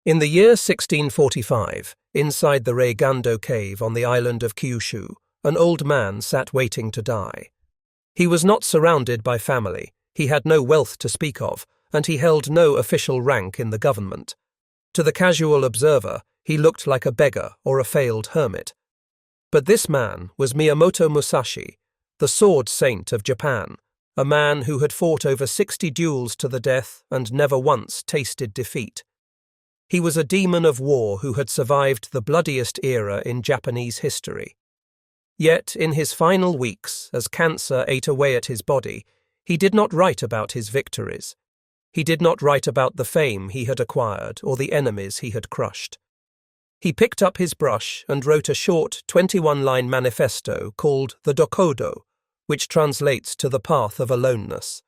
In the year 1645, inside the Reigando cave on the island of Kyushu, an old man sat waiting to die. He was not surrounded by family, he had no wealth to speak of, and he held no official rank in the government. To the casual observer, he looked like a beggar or a failed hermit. But this man was Miyamoto Musashi, the sword saint of Japan, a man who had fought over 60 duels to the death and never once tasted defeat. He was a demon of war who had survived the bloodiest era in Japanese history. Yet, in his final weeks, as cancer ate away at his body, he did not write about his victories. He did not write about the fame he had acquired or the enemies he had crushed. He picked up his brush and wrote a short 21-line manifesto called the Dokkodo, which translates to the Path of Aloneness.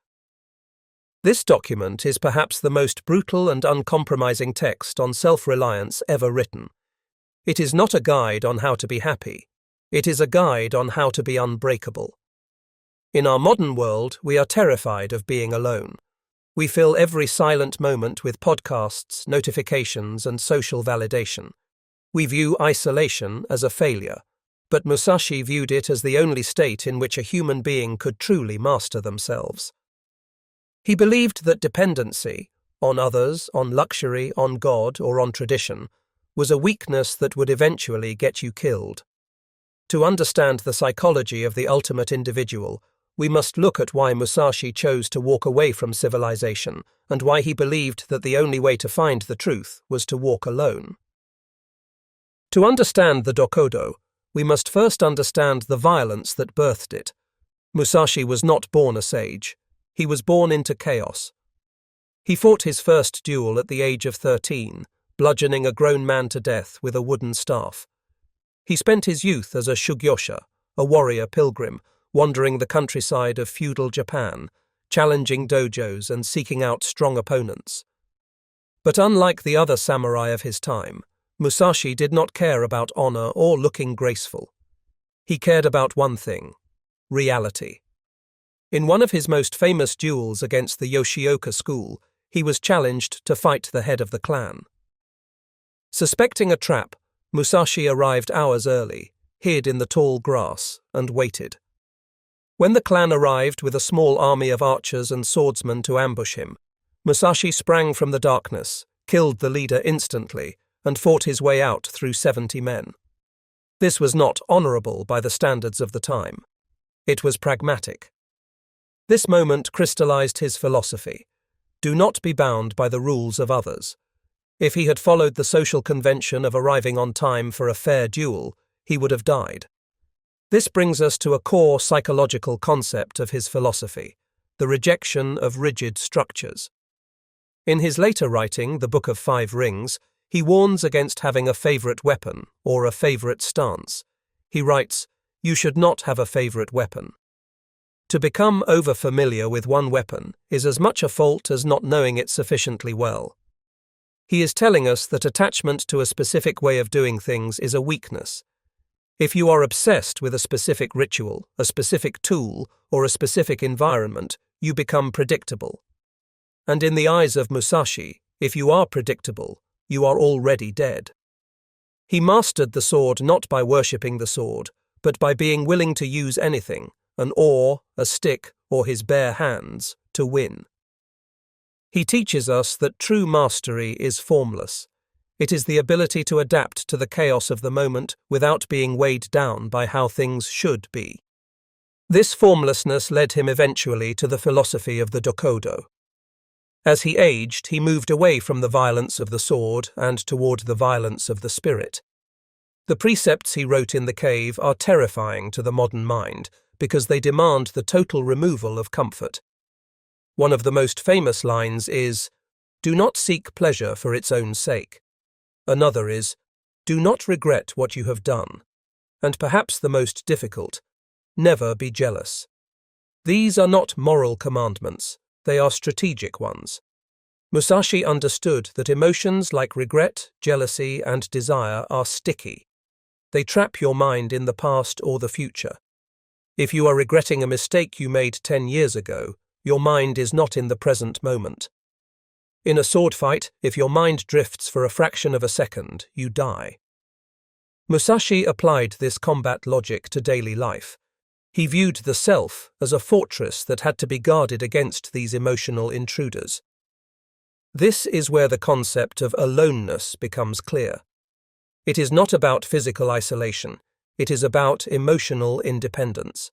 This document is perhaps the most brutal and uncompromising text on self-reliance ever written. It is not a guide on how to be happy. It is a guide on how to be unbreakable. In our modern world, we are terrified of being alone. We fill every silent moment with podcasts, notifications, and social validation. We view isolation as a failure, but Musashi viewed it as the only state in which a human being could truly master themselves. He believed that dependency, on others, on luxury, on God, or on tradition, was a weakness that would eventually get you killed. To understand the psychology of the ultimate individual, we must look at why Musashi chose to walk away from civilization and why he believed that the only way to find the truth was to walk alone. To understand the Dokkodo, we must first understand the violence that birthed it. Musashi was not born a sage. He was born into chaos. He fought his first duel at the age of 13, bludgeoning a grown man to death with a wooden staff. He spent his youth as a shugyosha, a warrior pilgrim, wandering the countryside of feudal Japan, challenging dojos and seeking out strong opponents. But unlike the other samurai of his time, Musashi did not care about honor or looking graceful. He cared about one thing: reality. In one of his most famous duels against the Yoshioka school, he was challenged to fight the head of the clan. Suspecting a trap, Musashi arrived hours early, hid in the tall grass, and waited. When the clan arrived with a small army of archers and swordsmen to ambush him, Musashi sprang from the darkness, killed the leader instantly, and fought his way out through 70 men. This was not honorable by the standards of the time. It was pragmatic. This moment crystallized his philosophy: do not be bound by the rules of others. If he had followed the social convention of arriving on time for a fair duel, he would have died. This brings us to a core psychological concept of his philosophy: the rejection of rigid structures. In his later writing, The Book of Five Rings, he warns against having a favorite weapon or a favorite stance. He writes, "You should not have a favorite weapon." To become over-familiar with one weapon is as much a fault as not knowing it sufficiently well. He is telling us that attachment to a specific way of doing things is a weakness. If you are obsessed with a specific ritual, a specific tool, or a specific environment, you become predictable. And in the eyes of Musashi, if you are predictable, you are already dead. He mastered the sword not by worshipping the sword, but by being willing to use anything, an oar, a stick, or his bare hands, to win. He teaches us that true mastery is formless. It is the ability to adapt to the chaos of the moment without being weighed down by how things should be. This formlessness led him eventually to the philosophy of the Dokkodo. As he aged, he moved away from the violence of the sword and toward the violence of the spirit. The precepts he wrote in the cave are terrifying to the modern mind because they demand the total removal of comfort. One of the most famous lines is, "Do not seek pleasure for its own sake." Another is, "Do not regret what you have done." And perhaps the most difficult, "Never be jealous." These are not moral commandments, they are strategic ones. Musashi understood that emotions like regret, jealousy, and desire are sticky. They trap your mind in the past or the future. If you are regretting a mistake you made 10 years ago, your mind is not in the present moment. In a sword fight, if your mind drifts for a fraction of a second, you die. Musashi applied this combat logic to daily life. He viewed the self as a fortress that had to be guarded against these emotional intruders. This is where the concept of aloneness becomes clear. It is not about physical isolation, it is about emotional independence.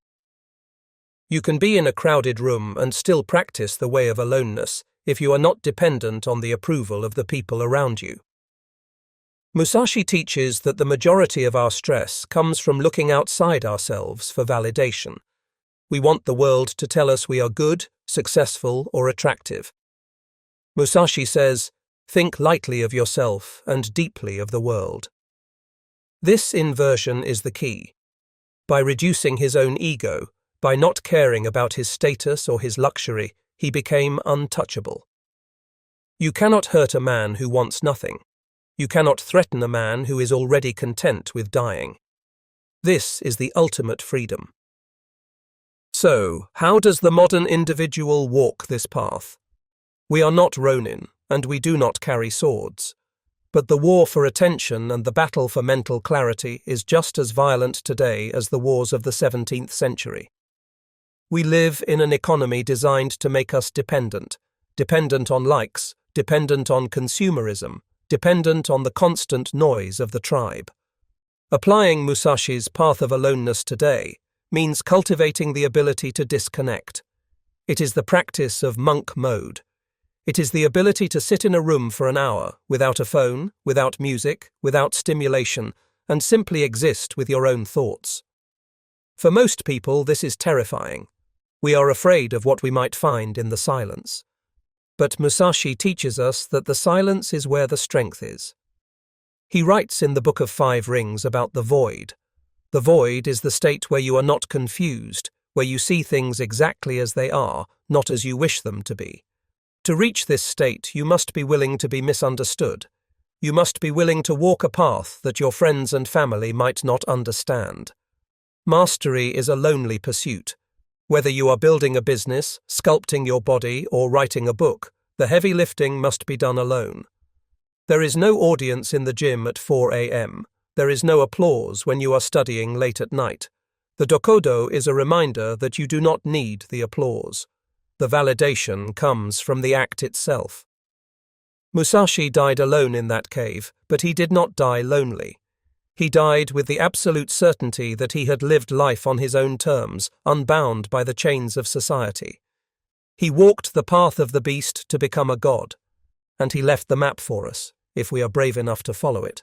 You can be in a crowded room and still practice the way of aloneness if you are not dependent on the approval of the people around you. Musashi teaches that the majority of our stress comes from looking outside ourselves for validation. We want the world to tell us we are good, successful, or attractive. Musashi says, think lightly of yourself and deeply of the world. This inversion is the key. By reducing his own ego, by not caring about his status or his luxury, he became untouchable. You cannot hurt a man who wants nothing. You cannot threaten a man who is already content with dying. This is the ultimate freedom. So, how does the modern individual walk this path? We are not Ronin, and we do not carry swords. But the war for attention and the battle for mental clarity is just as violent today as the wars of the 17th century. We live in an economy designed to make us dependent on likes, dependent on consumerism, dependent on the constant noise of the tribe. Applying Musashi's Path of Aloneness today means cultivating the ability to disconnect. It is the practice of monk mode. It is the ability to sit in a room for an hour without a phone, without music, without stimulation, and simply exist with your own thoughts. For most people, this is terrifying. We are afraid of what we might find in the silence. But Musashi teaches us that the silence is where the strength is. He writes in the Book of Five Rings about the void. The void is the state where you are not confused, where you see things exactly as they are, not as you wish them to be. To reach this state, you must be willing to be misunderstood. You must be willing to walk a path that your friends and family might not understand. Mastery is a lonely pursuit. Whether you are building a business, sculpting your body, or writing a book, the heavy lifting must be done alone. There is no audience in the gym at 4 a.m. There is no applause when you are studying late at night. The Dokkodo is a reminder that you do not need the applause. The validation comes from the act itself. Musashi died alone in that cave, but he did not die lonely. He died with the absolute certainty that he had lived life on his own terms, unbound by the chains of society. He walked the path of the beast to become a god, and he left the map for us, if we are brave enough to follow it.